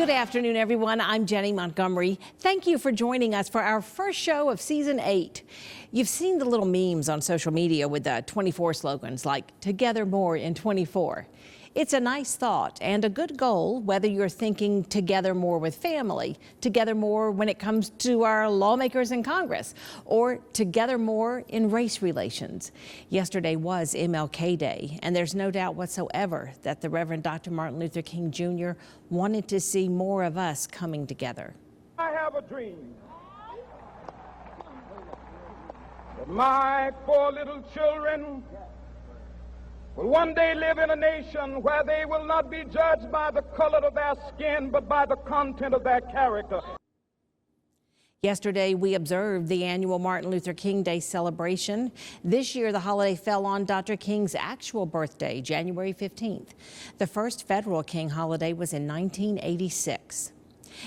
Good afternoon, everyone. I'm Jenny Montgomery. Thank you for joining us for our first show of season 8. You've seen the little memes on social media with the 24 slogans like "Together More in 24." It's a nice thought and a good goal, whether you're thinking together more with family, together more when it comes to our lawmakers in Congress, or together more in race relations. Yesterday was MLK Day, and there's no doubt whatsoever that the Reverend Dr. Martin Luther King Jr. wanted to see more of us coming together. I have a dream that my 4 little children will one day live in a nation where they will not be judged by the color of their skin, but by the content of their character. Yesterday, we observed the annual Martin Luther King Day celebration. This year, the holiday fell on Dr. King's actual birthday, January 15th. The first federal King holiday was in 1986.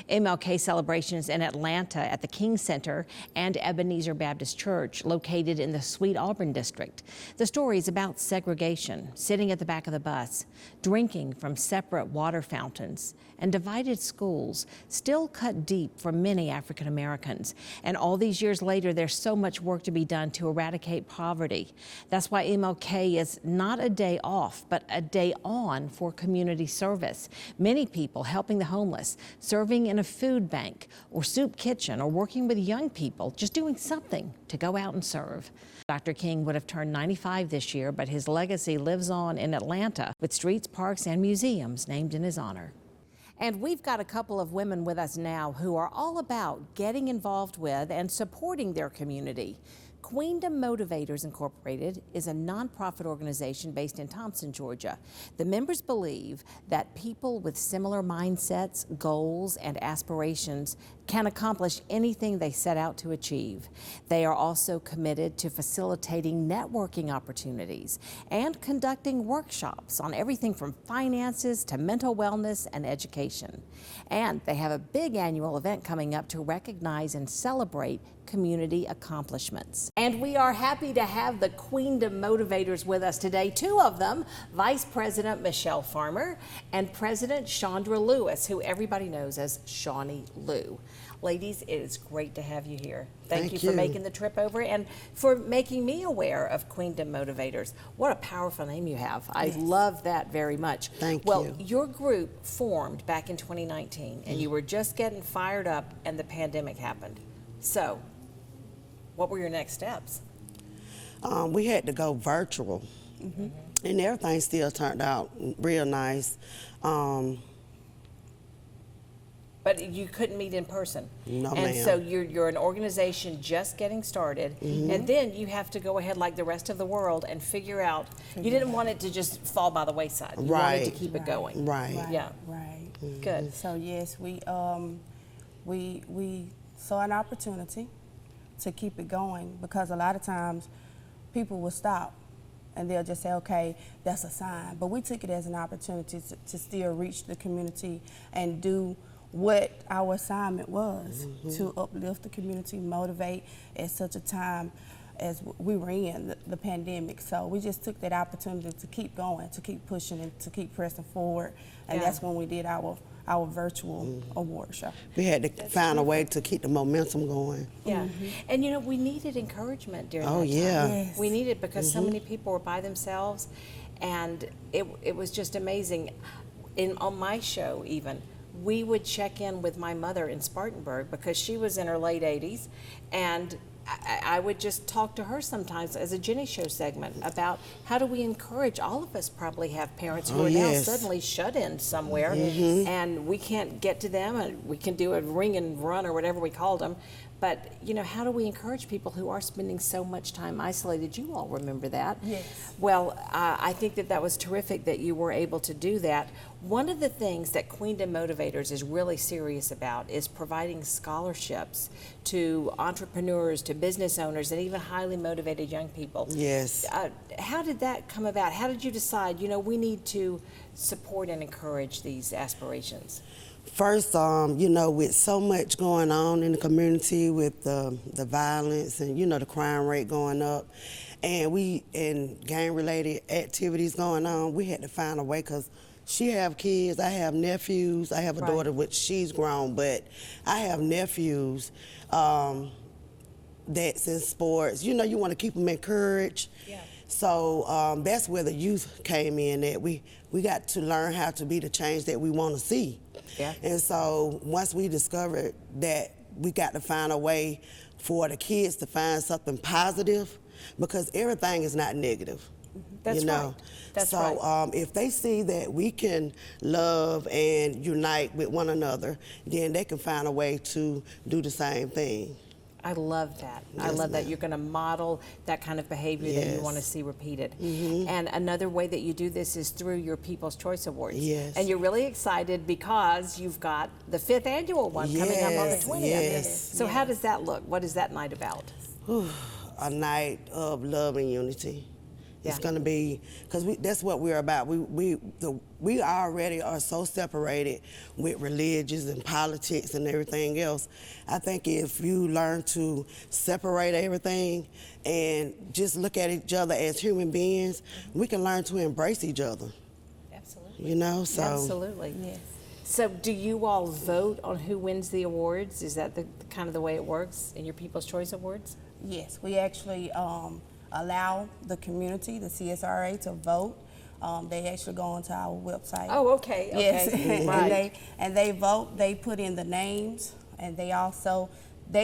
MLK celebrations in Atlanta at the King Center and Ebenezer Baptist Church, located in the Sweet Auburn district. The story is about segregation, sitting at the back of the bus, drinking from separate water fountains, and divided schools still cut deep for many African Americans. And all these years later, there's so much work to be done to eradicate poverty. That's why MLK is not a day off, but a day on for community service. Many people helping the homeless, serving in a food bank or soup kitchen, or working with young people, just doing something to go out and serve. Dr. King would have turned 95 this year, but his legacy lives on in Atlanta with streets, parks, and museums named in his honor. And we've got a couple of women with us now who are all about getting involved with and supporting their community. Queendom Motivators Incorporated is a nonprofit organization based in Thompson, Georgia. The members believe that people with similar mindsets, goals, and aspirations can accomplish anything they set out to achieve. They are also committed to facilitating networking opportunities and conducting workshops on everything from finances to mental wellness and education. And they have a big annual event coming up to recognize and celebrate community accomplishments. And we are happy to have the Queendom Motivators with us today, 2 of them, Vice President Michele Farmer and President Shondra Lewis, who everybody knows as Shawnee Lou. Ladies, it is great to have you here. Thank you for making the trip over and for making me aware of Queendom Motivators. What a powerful name you have. I love that very much. Thank you. Well, your group formed back in 2019 and you were just getting fired up and the pandemic happened. So, what were your next steps? We had to go virtual, and everything still turned out real nice. But you couldn't meet in person. No, and ma'am. so you're an organization just getting started, and then you have to go ahead like the rest of the world and figure out. You didn't want it to just fall by the wayside. You wanted to keep it going. Right. Yeah. Right. Good. So yes, we saw an opportunity to keep it going, because a lot of times people will stop and they'll just say, okay, that's a sign. But we took it as an opportunity to still reach the community and do what our assignment was, to uplift the community, motivate at such a time as we were in the pandemic. So we just took that opportunity to keep going, to keep pushing, and to keep pressing forward. And that's when we did our virtual award show. We had to find a way to keep the momentum going. Yeah, and you know, we needed encouragement during that time. Yes. We needed, because so many people were by themselves, and it was just amazing. On my show even, we would check in with my mother in Spartanburg because she was in her late 80s, and I would just talk to her sometimes as a Jennie Show segment about how do we encourage. All of us probably have parents who are now suddenly shut in somewhere, and we can't get to them, and we can do a ring and run or whatever we called them. But, you know, how do we encourage people who are spending so much time isolated? You all remember that. Yes. Well, I think that was terrific that you were able to do that. One of the things that Queendom Motivators is really serious about is providing scholarships to entrepreneurs, to business owners, and even highly motivated young people. Yes. How did that come about? How did you decide, you know, we need to support and encourage these aspirations? First, you know, with so much going on in the community with the violence and, you know, the crime rate going up, and gang-related activities going on, we had to find a way, because she have kids, I have nephews, I have a Right. daughter, which she's grown, but I have nephews that's in sports. You know, you want to keep them encouraged. Yeah. So that's where the youth came in, that we got to learn how to be the change that we want to see. Yeah. And so once we discovered that, we got to find a way for the kids to find something positive, because everything is not negative. That's you know? right. That's so right. If they see that we can love and unite with one another, then they can find a way to do the same thing. I love that. I Yes, love that ma'am. you're going to model that kind of behavior that you Yes. want to see repeated. And another way that you do this is through your People's Choice Awards. Yes. And you're really excited because you've got the 5th annual one coming up on the Yes, 20th. yes. So how does that look? What is that night about? A night of love and unity. It's Yeah. going to be, because that's what we're about. We already are so separated with religions and politics and everything else. I think if you learn to separate everything and just look at each other as human beings, we can learn to embrace each other. Absolutely. You know, so. Absolutely. Yes. So do you all vote on who wins the awards? Is that the kind of the way it works in your People's Choice Awards? Yes, we actually allow the community, the CSRA, to vote. They actually go onto our website. Oh, okay. Yes, Okay. and Right. they vote. They put in the names, and they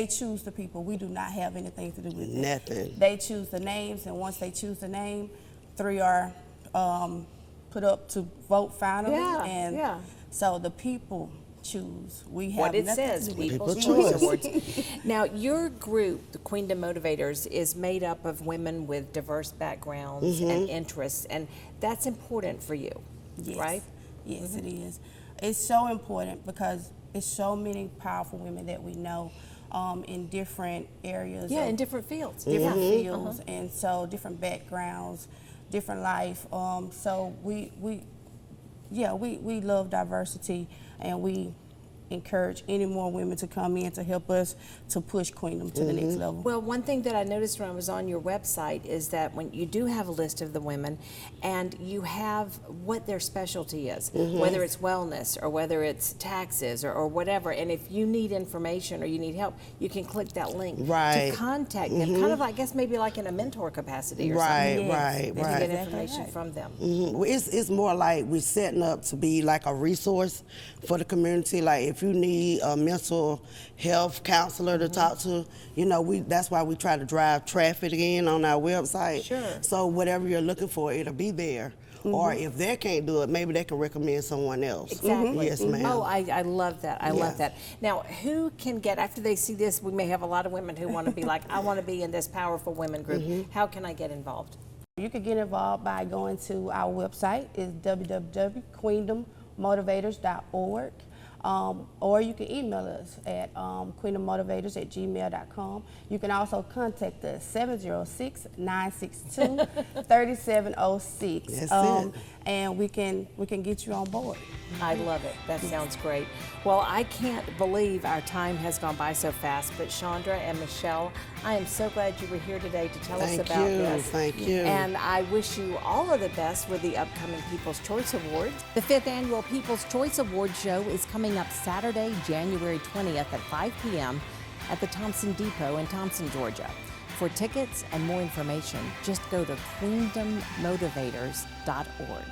choose the people. We do not have anything to do with it. Nothing. They choose the names, and once they choose the name, 3 are put up to vote finally. Yeah, and yeah. so the people choose. We have What it nothing says, to do with it. People's People's Choice Choice. Awards. Now, your group, the Queendom Motivators, is made up of women with diverse backgrounds and interests, and that's important for you, Yes. right? Yes, it is. It's so important because it's so many powerful women that we know in different areas. Yeah, of in different fields. different Yeah. fields, and so different backgrounds, different life. So we love diversity, and we encourage any more women to come in to help us to push Queendom to the next level. Well, one thing that I noticed when I was on your website is that when you do have a list of the women and you have what their specialty is, whether it's wellness or whether it's taxes or whatever, and if you need information or you need help, you can click that link Right. to contact them, kind of like, I guess maybe like in a mentor capacity or Right, something. right, To get right. information right. from them. Well, it's more like we're setting up to be like a resource for the community. Like if you need a mental health counselor to talk to, you know, that's why we try to drive traffic in on our website. Sure. So whatever you're looking for, it'll be there. Or if they can't do it, maybe they can recommend someone else. Exactly. Yes, ma'am. Oh, I love that. I love Yeah. that. Now, who can get, after they see this, we may have a lot of women who want to be like, I want to be in this powerful women group. How can I get involved? You can get involved by going to our website. It's www.queendommotivators.org. Or you can email us at queendommotivators@gmail.com. You can also contact us 706-962-3706. That's it. And we can get you on board. I love it. That sounds great. Well, I can't believe our time has gone by so fast, but Shondra and Michele, I am so glad you were here today to tell us Thank about you, this. thank you. And I wish you all of the best with the upcoming People's Choice Awards. The 5th Annual People's Choice Awards show is coming up Saturday, January 20th at 5 p.m. at the Thompson Depot in Thompson, Georgia. For tickets and more information, just go to queendommotivators.org.